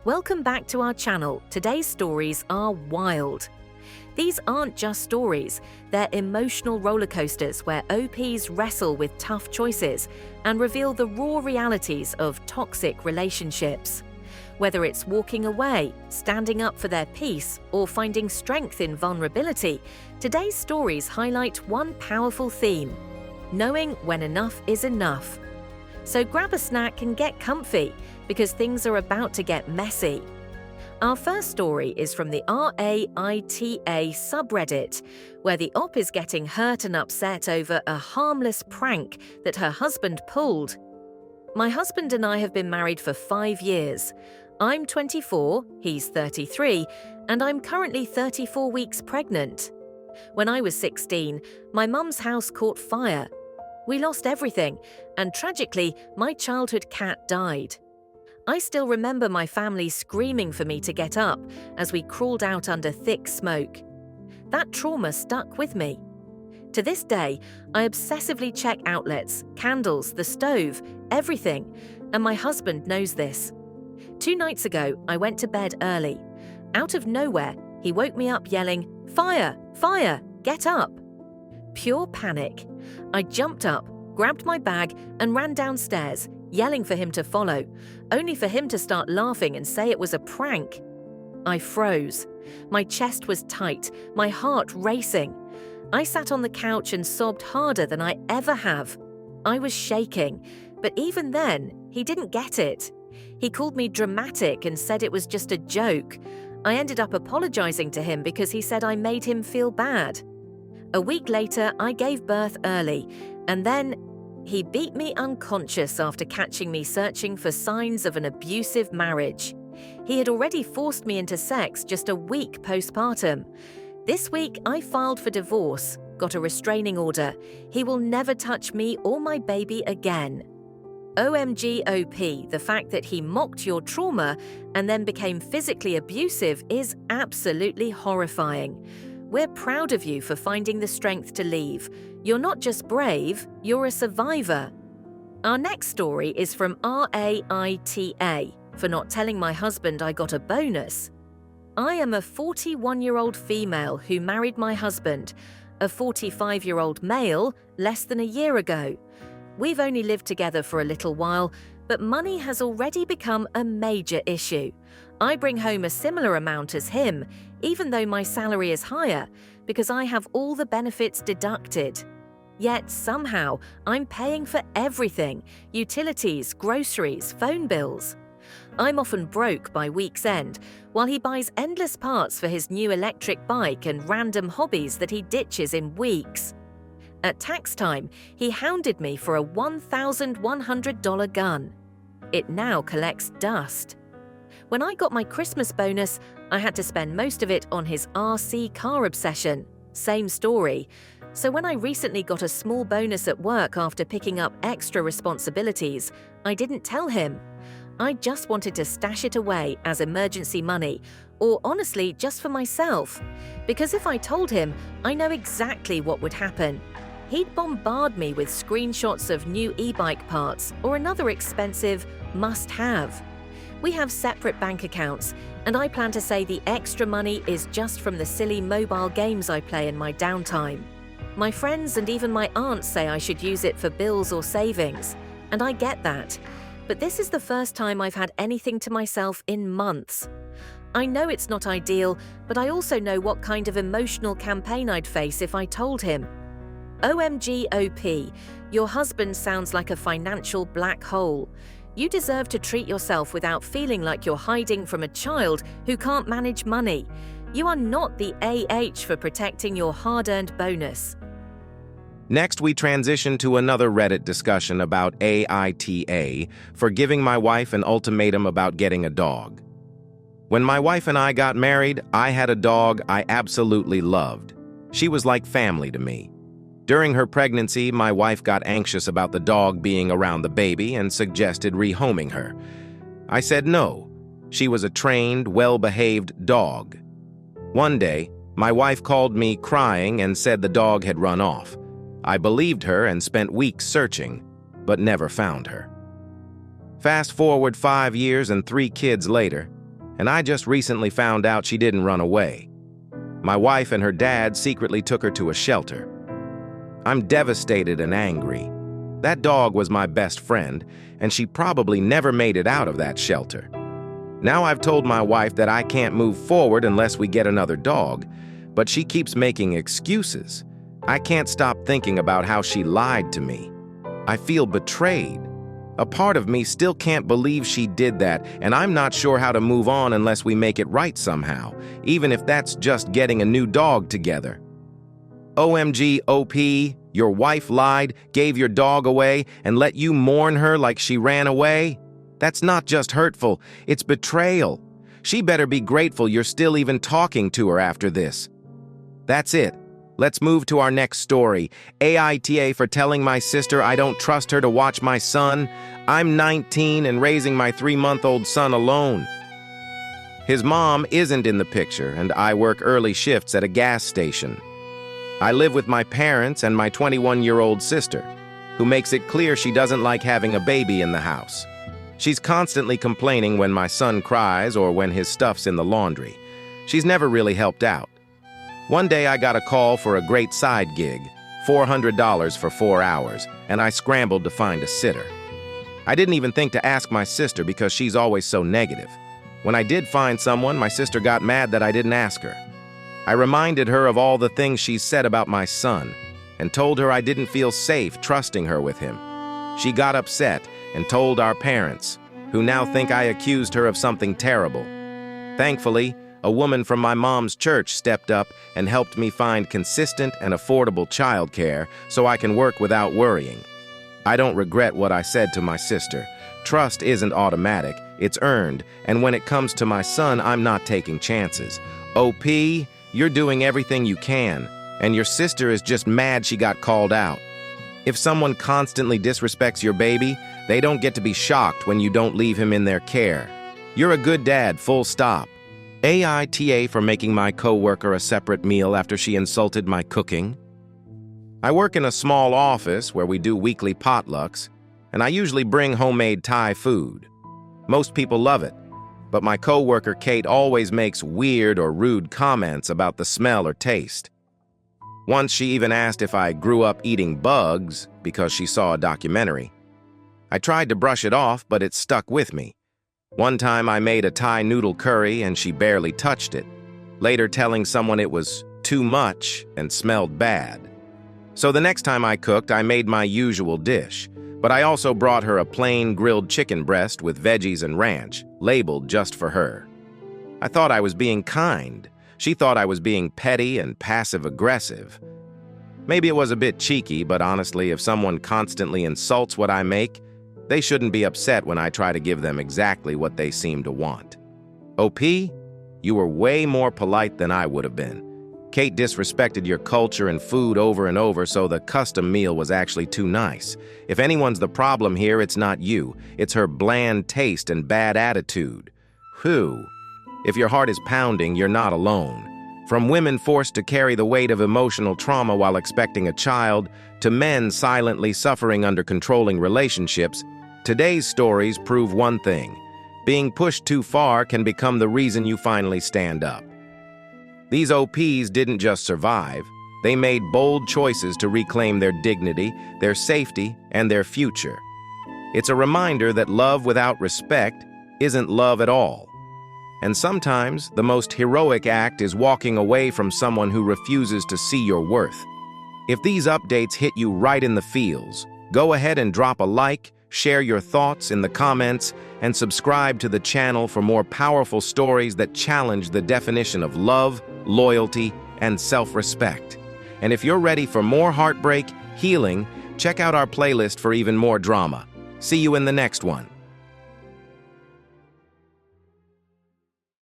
Welcome back to our channel. Today's stories are wild. These aren't just stories, they're emotional roller coasters where OPs wrestle with tough choices and reveal the raw realities of toxic relationships. Whether it's walking away, standing up for their peace, or finding strength in vulnerability, today's stories highlight one powerful theme: knowing when enough is enough. So grab a snack and get comfy, because things are about to get messy. Our first story is from the AITAH subreddit, where the op is getting hurt and upset over a harmless prank that her husband pulled. My husband and I have been married for 5 years. I'm 24, he's 33, and I'm currently 34 weeks pregnant. When I was 16, my mum's house caught fire. We lost everything, and tragically, my childhood cat died. I still remember my family screaming for me to get up as we crawled out under thick smoke. That trauma stuck with me. To this day, I obsessively check outlets, candles, the stove, everything, and my husband knows this. 2 nights ago, I went to bed early. Out of nowhere, he woke me up yelling, "Fire! Fire! Get up!" Pure panic. I jumped up, grabbed my bag, and ran downstairs, yelling for him to follow, only for him to start laughing and say it was a prank. I froze. My chest was tight, my heart racing. I sat on the couch and sobbed harder than I ever have. I was shaking, but even then, he didn't get it. He called me dramatic and said it was just a joke. I ended up apologizing to him because he said I made him feel bad. A week later, I gave birth early, and then he beat me unconscious after catching me searching for signs of an abusive marriage. He had already forced me into sex just a week postpartum. This week, I filed for divorce, got a restraining order. He will never touch me or my baby again. OMG OP, the fact that he mocked your trauma and then became physically abusive is absolutely horrifying. We're proud of you for finding the strength to leave. You're not just brave, you're a survivor. Our next story is from RAITA, for not telling my husband I got a bonus. I am a 41-year-old female who married my husband, a 45-year-old male, less than a year ago. We've only lived together for a little while, but money has already become a major issue. I bring home a similar amount as him, even though my salary is higher, because I have all the benefits deducted. Yet somehow, I'm paying for everything: utilities, groceries, phone bills. I'm often broke by week's end, while he buys endless parts for his new electric bike and random hobbies that he ditches in weeks. At tax time, he hounded me for a $1,100 gun. It now collects dust. When I got my Christmas bonus, I had to spend most of it on his RC car obsession. Same story. So when I recently got a small bonus at work after picking up extra responsibilities, I didn't tell him. I just wanted to stash it away as emergency money, or honestly, just for myself. Because if I told him, I know exactly what would happen. He'd bombard me with screenshots of new e-bike parts or another expensive must-have. We have separate bank accounts, and I plan to say the extra money is just from the silly mobile games I play in my downtime. My friends and even my aunt say I should use it for bills or savings, and I get that. But this is the first time I've had anything to myself in months. I know it's not ideal, but I also know what kind of emotional campaign I'd face if I told him. OMG OP, your husband sounds like a financial black hole. You deserve to treat yourself without feeling like you're hiding from a child who can't manage money. You are not the AH for protecting your hard-earned bonus. Next, we transition to another Reddit discussion about AITAH for giving my wife an ultimatum about getting a dog. When my wife and I got married, I had a dog I absolutely loved. She was like family to me. During her pregnancy, my wife got anxious about the dog being around the baby and suggested rehoming her. I said no. She was a trained, well-behaved dog. One day, my wife called me crying and said the dog had run off. I believed her and spent weeks searching, but never found her. Fast forward 5 years and 3 kids later, and I just recently found out she didn't run away. My wife and her dad secretly took her to a shelter. I'm devastated and angry. That dog was my best friend, and she probably never made it out of that shelter. Now I've told my wife that I can't move forward unless we get another dog, but she keeps making excuses. I can't stop thinking about how she lied to me. I feel betrayed. A part of me still can't believe she did that, and I'm not sure how to move on unless we make it right somehow, even if that's just getting a new dog together. OMG, OP, your wife lied, gave your dog away, and let you mourn her like she ran away? That's not just hurtful, it's betrayal. She better be grateful you're still even talking to her after this. That's it. Let's move to our next story. AITAH for telling my sister I don't trust her to watch my son. I'm 19 and raising my 3-month-old son alone. His mom isn't in the picture, and I work early shifts at a gas station. I live with my parents and my 21-year-old sister, who makes it clear she doesn't like having a baby in the house. She's constantly complaining when my son cries or when his stuff's in the laundry. She's never really helped out. One day I got a call for a great side gig, $400 for 4 hours, and I scrambled to find a sitter. I didn't even think to ask my sister because she's always so negative. When I did find someone, my sister got mad that I didn't ask her. I reminded her of all the things she said about my son and told her I didn't feel safe trusting her with him. She got upset and told our parents, who now think I accused her of something terrible. Thankfully, a woman from my mom's church stepped up and helped me find consistent and affordable childcare so I can work without worrying. I don't regret what I said to my sister. Trust isn't automatic, it's earned, and when it comes to my son, I'm not taking chances. OP, you're doing everything you can, and your sister is just mad she got called out. If someone constantly disrespects your baby, they don't get to be shocked when you don't leave him in their care. You're a good dad, full stop. AITAH for making my coworker a separate meal after she insulted my cooking. I work in a small office where we do weekly potlucks, and I usually bring homemade Thai food. Most people love it, but my coworker Kate always makes weird or rude comments about the smell or taste. Once she even asked if I grew up eating bugs because she saw a documentary. I tried to brush it off, but it stuck with me. One time I made a Thai noodle curry and she barely touched it, later telling someone it was too much and smelled bad. So the next time I cooked, I made my usual dish, but I also brought her a plain grilled chicken breast with veggies and ranch, labeled just for her. I thought I was being kind. She thought I was being petty and passive-aggressive. Maybe it was a bit cheeky, but honestly, if someone constantly insults what I make, they shouldn't be upset when I try to give them exactly what they seem to want. OP, you were way more polite than I would have been. Kate disrespected your culture and food over and over, so the custom meal was actually too nice. If anyone's the problem here, it's not you. It's her bland taste and bad attitude. Whew. If your heart is pounding, you're not alone. From women forced to carry the weight of emotional trauma while expecting a child, to men silently suffering under controlling relationships, today's stories prove one thing: being pushed too far can become the reason you finally stand up. These OPs didn't just survive, they made bold choices to reclaim their dignity, their safety, and their future. It's a reminder that love without respect isn't love at all. And sometimes, the most heroic act is walking away from someone who refuses to see your worth. If these updates hit you right in the feels, go ahead and drop a like, share your thoughts in the comments, and subscribe to the channel for more powerful stories that challenge the definition of love, loyalty, and self-respect. And if you're ready for more heartbreak, healing, check out our playlist for even more drama. See you in the next one.